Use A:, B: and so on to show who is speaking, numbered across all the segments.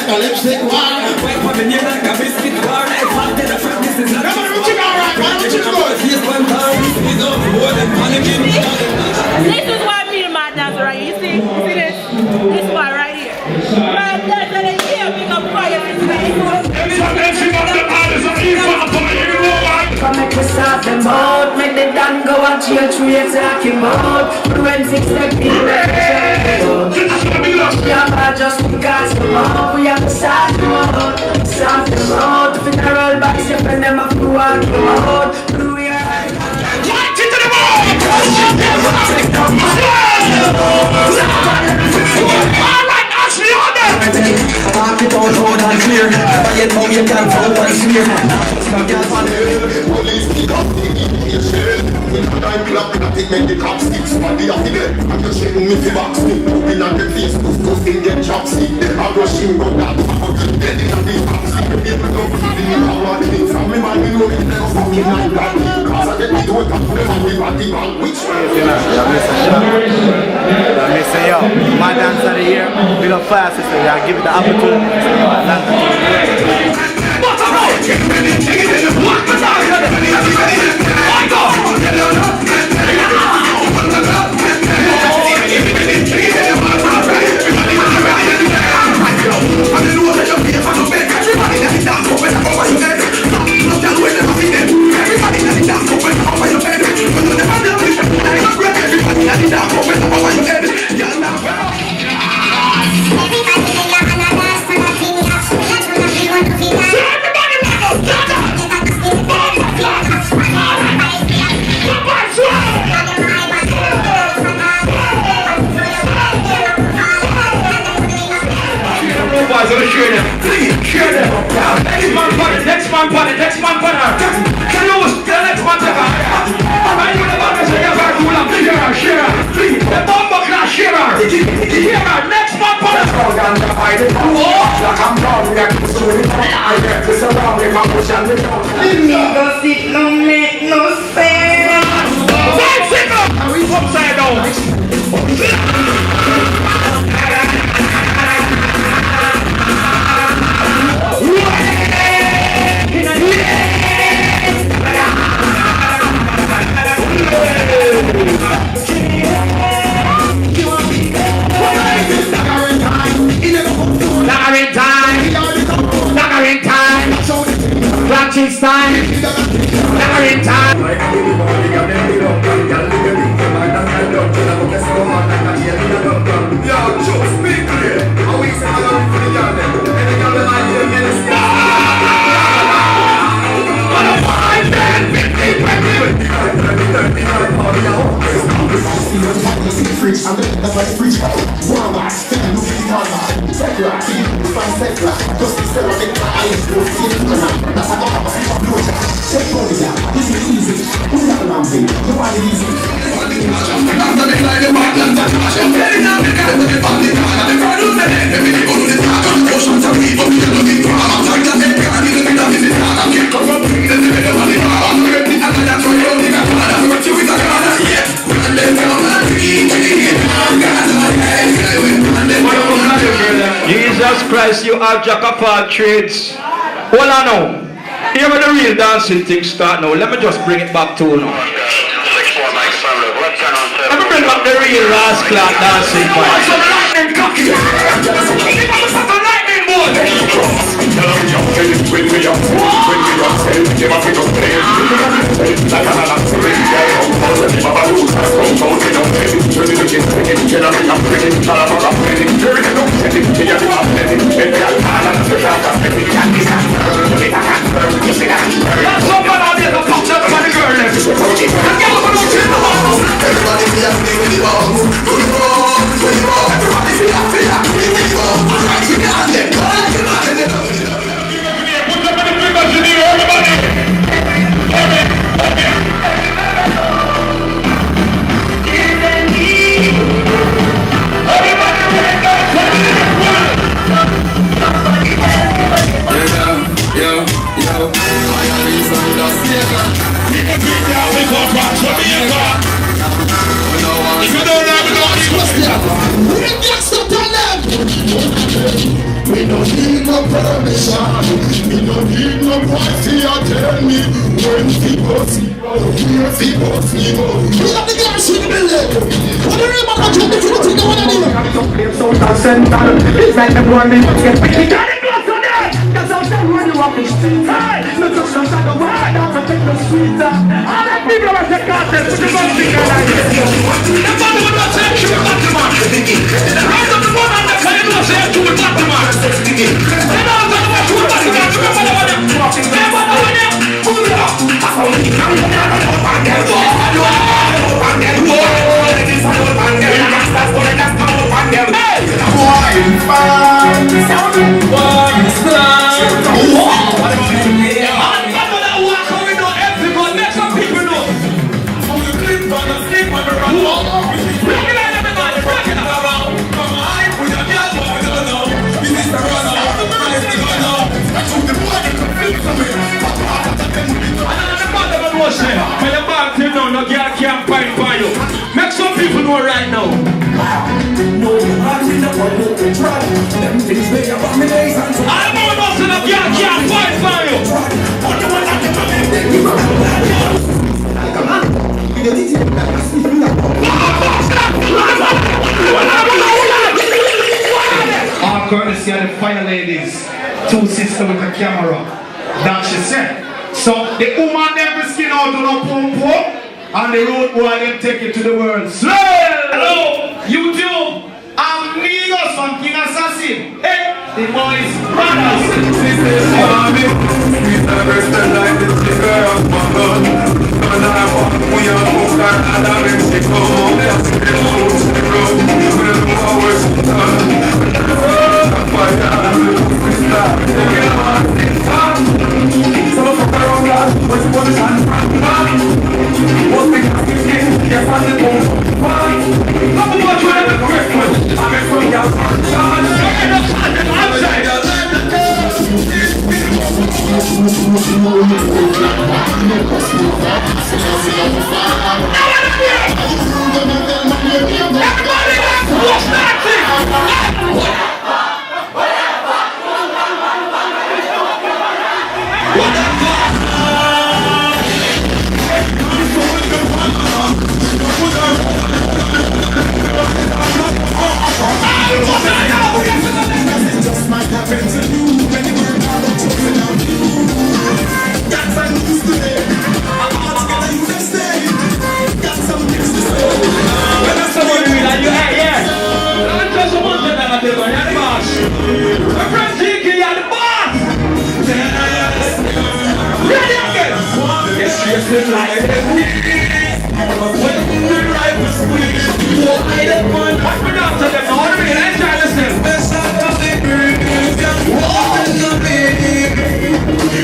A: like a lipstick war.
B: Wipe on me near like a biscuit war. If I'm dead, I feel this is not.
A: Come on, we check alright, man. We check good.
B: This
C: is why me and my dancer right here. You see this? This one right here. My dancer right here, big up Fyah.
D: Come make me start them out. Make the dan go and chill through your talking mouth. Forensic step in yeah, just because come out. We have to start them out. Start them out. Funeral box, you find them up to walk them out. Through your eyes.
A: Watch it to the ball! Alright, Ashley on there!
B: Park it on road and clear. Buy it home, you can vote and smear.
E: Police pick up the shell. When I clock, I think make the cops stick somebody off the bed. I'm just shaking me the box. Moving on the face, to get chopstick. I'm rushing go down. I'm getting on the box. People don't believe in how I think. From me, man, we know it never fucking like that. Cause I get me to a top of them and we got the man. Which one?
F: I'm missing yo. My dance of the year. Big up Fyah sister. I give it the opportunity.
A: Next man pon it. Can you lose the next man take her? And you never say you ever do like share her. The bomber class share her. Next man pon it.
D: It no make no sense.
A: Upside down.
D: Practice time. Never in time.
A: Jesus Christ, you are jack of all trades. Hold on now. Here where the real dancing thing start now. Let me just bring it back to you now. Let me bring back the real rascal dancing part.
E: no permission. Me no need no party or tell me when people see where people see go. We have the glass in the building. What do you remember? I told you to take the one of them.
A: It's like the one they must get picky. Got it close on that. That's how they run you off the street. Hey, no just on the word, not to take the street. All the people are the content, put the most thing like this. The man will not say to the Batman. The right of the one on the side will say to the Batman. They don't know what to do, but you got to remember what they're talking. Remember what they're pull it up. When you're back to now, no girl can't fight for you. Make some people know right now. No, I'm not going to try. Them things they are my days and so I know nothing of girl can't fight for you.
G: Our courtesy of the Fyah ladies, two sisters with a camera. That she said. So the woman them will skin out on a pump and the road boy them take it to the world. So, hello, YouTube, amigos from King Assassin. Hey, the boys, brothers. This is Army. We never stand like this figure of my gun. And I walk, we are moved and I'm in Chico. Let's get close to the road. We'll move our son. Fyah, we start. What's the position? What's the position? Yes, I'm the most fun. How much you have a Christmas? I'm a from your everybody, what's that thing?
E: Just might happen to you when you were not talking about you. Got some news today. I'm all together, you can stay. Got some things to say.
A: When I'm someone who like you, hey, yeah. I'm just a monster that I did, but you're the boss. My friend Tiki, you're the boss. Ready again. Yes, yes, like when the right was sweet, you won't hide it, man. What's been up to them? I want to be an enjoy listen. Best out of the green, walk in the big.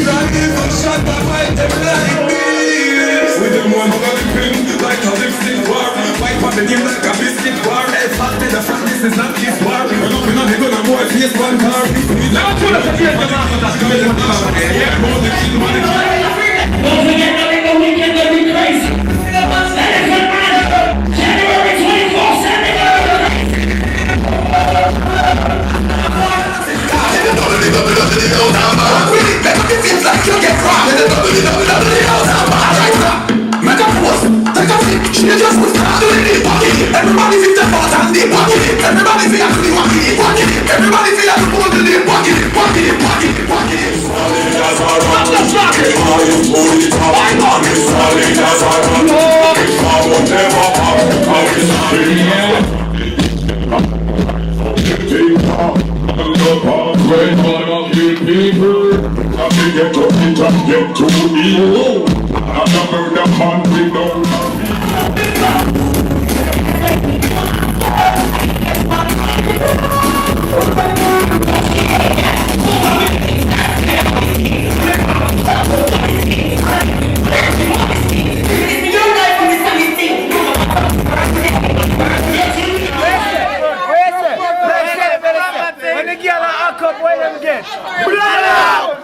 A: Right in the shot, I fight them like this.
H: With them one of the pin, like a lipstick war. Wipe on the game like a biscuit war. Hey, fuck the front, this is not this war. Run up in on the gun and boy, face one car.
A: Now to the second master, that's the middle one. Yeah, more than kill money. Don't forget that in the weekend, they'll be crazy. January 24th,
E: everybody feel the part and the pocket. Everybody feel the pocket. Everybody feel the pocket.
H: When all of you people have to get to it and get to it. I'm a murder man, we don't.
F: When the girl a cup, where them get? Blood out!